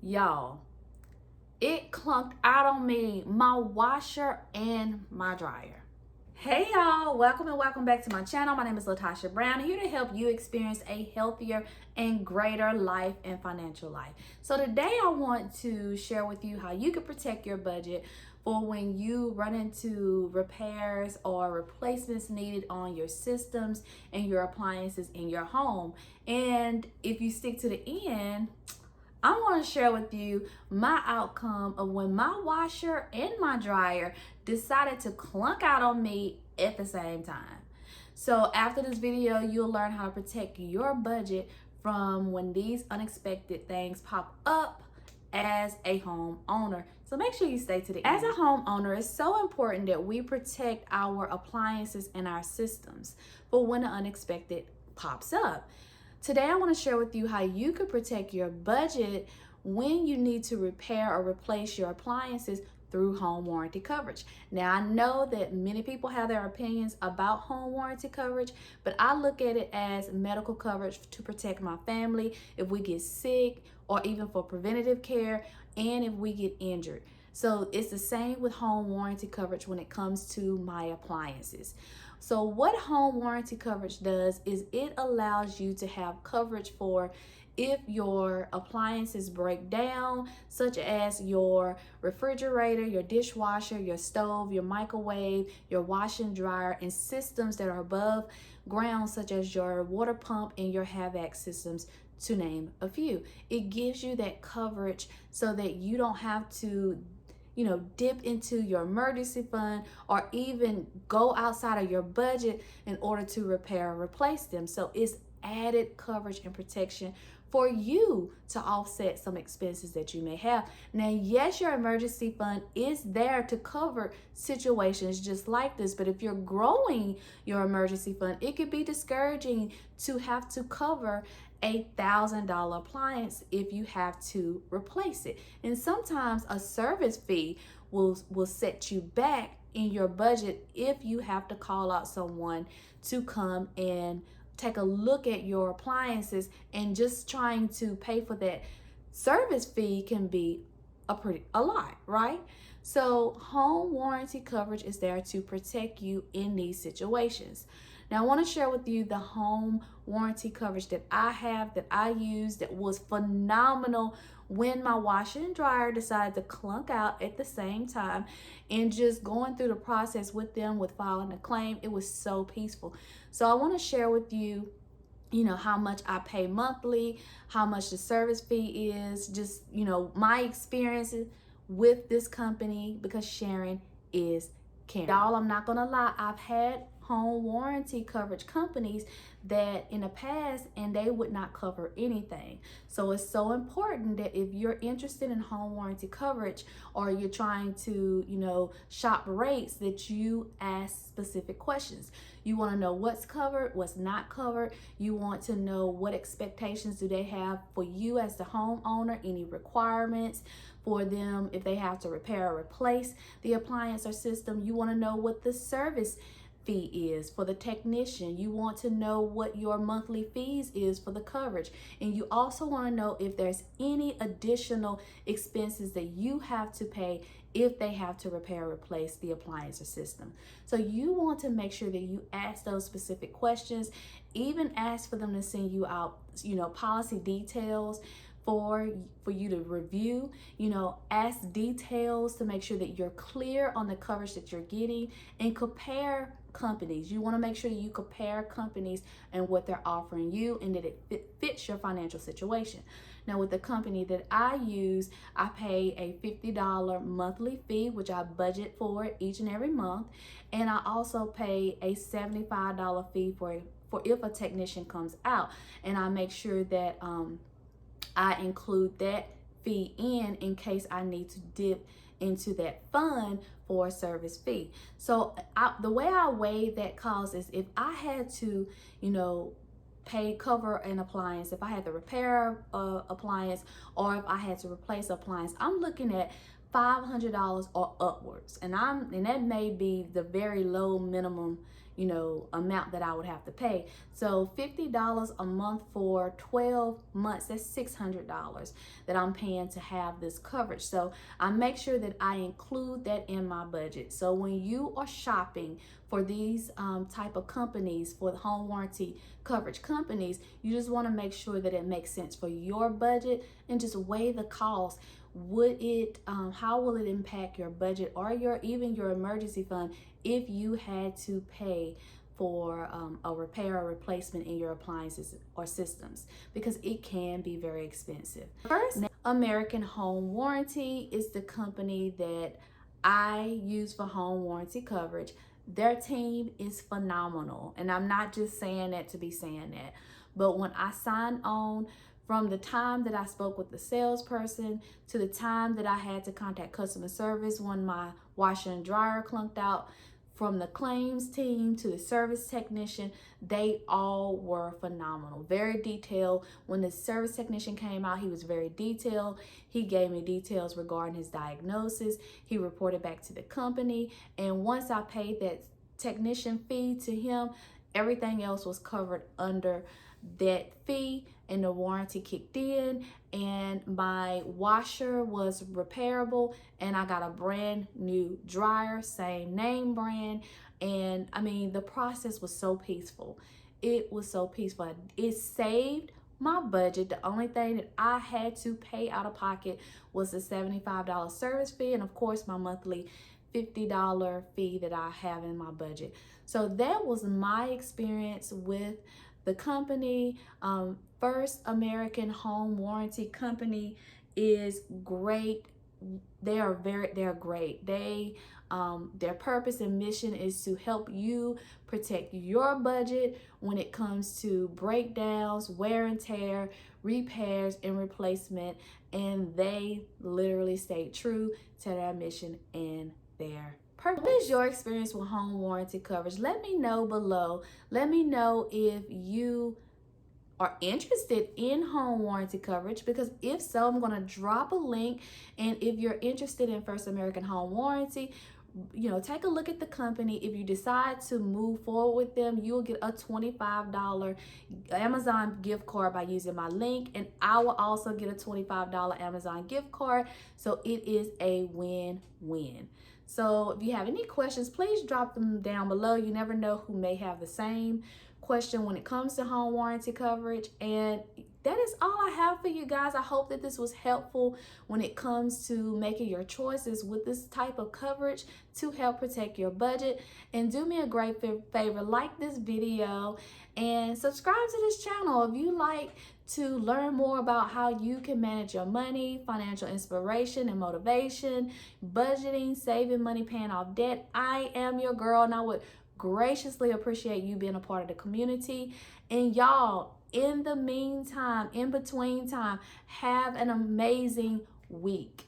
Y'all, it clunked out on me, my washer and my dryer. Hey y'all, welcome and welcome back to my channel. My name is Latasha Brown, here to help you experience a healthier and greater life and financial life. So today I want to share with you how you can protect your budget for when you run into repairs or replacements needed on your systems and your appliances in your home. And if you stick to the end, I want to share with you my outcome of when my washer and my dryer decided to clunk out on me at the same time. So after this video, you'll learn how to protect your budget from when these unexpected things pop up as a homeowner. So make sure you stay to the end. As a homeowner, it's so important that we protect our appliances and our systems for when the unexpected pops up. Today, I want to share with you how you could protect your budget when you need to repair or replace your appliances through home warranty coverage. Now, I know that many people have their opinions about home warranty coverage, but I look at it as medical coverage to protect my family if we get sick or even for preventative care and if we get injured. So it's the same with home warranty coverage when it comes to my appliances. So what home warranty coverage does is it allows you to have coverage for if your appliances break down, such as your refrigerator, your dishwasher, your stove, your microwave, your washing dryer, and systems that are above ground, such as your water pump and your HVAC systems, to name a few. It gives you that coverage so that you don't have to dip into your emergency fund or even go outside of your budget in order to repair or replace them. So it's added coverage and protection for you to offset some expenses that you may have. Now, yes, your emergency fund is there to cover situations just like this, but if you're growing your emergency fund, it could be discouraging to have to cover $1,000 appliance if you have to replace it. And sometimes a service fee will set you back in your budget if you have to call out someone to come and take a look at your appliances, and just trying to pay for that service fee can be a lot, right? So home warranty coverage is there to protect you in these situations. Now, I want to share with you the home warranty coverage that I have, that I use, that was phenomenal when my washer and dryer decided to clunk out at the same time. And just going through the process with them, with filing a claim, it was so peaceful. So I want to share with you, how much I pay monthly, how much the service fee is, just, my experiences with this company, because sharing is caring. Y'all, I'm not gonna lie, I've had home warranty coverage companies that in the past, and they would not cover anything. So it's so important that if you're interested in home warranty coverage, or you're trying to shop rates, that you ask specific questions. You want to know what's covered, what's not covered. You want to know what expectations do they have for you as the homeowner, any requirements for them if they have to repair or replace the appliance or system. You want to know what the service fee is for the technician. You want to know what your monthly fees is for the coverage. And you also want to know if there's any additional expenses that you have to pay if they have to repair or replace the appliance or system. So you want to make sure that you ask those specific questions, even ask for them to send you out, policy details for you to review. Ask details to make sure that you're clear on the coverage that you're getting, and compare companies. You want to make sure that you compare companies and what they're offering you, and that it fits your financial situation. Now, with the company that I use, I pay a $50 monthly fee, which I budget for each and every month, and I also pay a $75 fee for if a technician comes out, and I make sure that I include that fee in case I need to dip into that fund for a service fee. So the way I weigh that cost is if I had to, cover an appliance, if I had to repair a appliance, or if I had to replace appliance, I'm looking at $500 or upwards, and that may be the very low minimum amount that I would have to pay. So $50 a month for 12 months, that's $600 that I'm paying to have this coverage. So I make sure that I include that in my budget. So when you are shopping for these type of companies, for the home warranty coverage companies, you just want to make sure that it makes sense for your budget and just weigh the cost. How will it impact your budget or even your emergency fund if you had to pay for a repair or replacement in your appliances or systems, because it can be very expensive. First, American Home Warranty is the company that I use for home warranty coverage. Their team is phenomenal, and I'm not just saying that to be saying that, but when I signed on, from the time that I spoke with the salesperson to the time that I had to contact customer service when my washer and dryer clunked out, from the claims team to the service technician, they all were phenomenal. Very detailed. When the service technician came out, he was very detailed. He gave me details regarding his diagnosis. He reported back to the company. And once I paid that technician fee to him, everything else was covered under that fee, and the warranty kicked in, and my washer was repairable, and I got a brand new dryer, same name brand. And I mean, the process was so peaceful. It was so peaceful. It saved my budget. The only thing that I had to pay out of pocket was the $75 service fee, and of course my monthly $50 fee that I have in my budget. So that was my experience with the company. First American Home Warranty Company is great. They're great. Their purpose and mission is to help you protect your budget when it comes to breakdowns, wear and tear, repairs, and replacement. And they literally stay true to their mission and their purpose. What is your experience with home warranty coverage? Let me know below. Let me know if you are interested in home warranty coverage, because if so, I'm going to drop a link. And if you're interested in First American Home Warranty, take a look at the company. If you decide to move forward with them, you'll get a $25 Amazon gift card by using my link, and I will also get a $25 Amazon gift card. So it is a win-win. So if you have any questions, please drop them down below. You never know who may have the same question when it comes to home warranty coverage. And that is all I have for you guys. I hope that this was helpful when it comes to making your choices with this type of coverage to help protect your budget. And do me a great favor, like this video and subscribe to this channel if you like to learn more about how you can manage your money, financial inspiration and motivation, budgeting, saving money, paying off debt. I am your girl, and I would graciously appreciate you being a part of the community. And y'all, in the meantime, in between time, have an amazing week.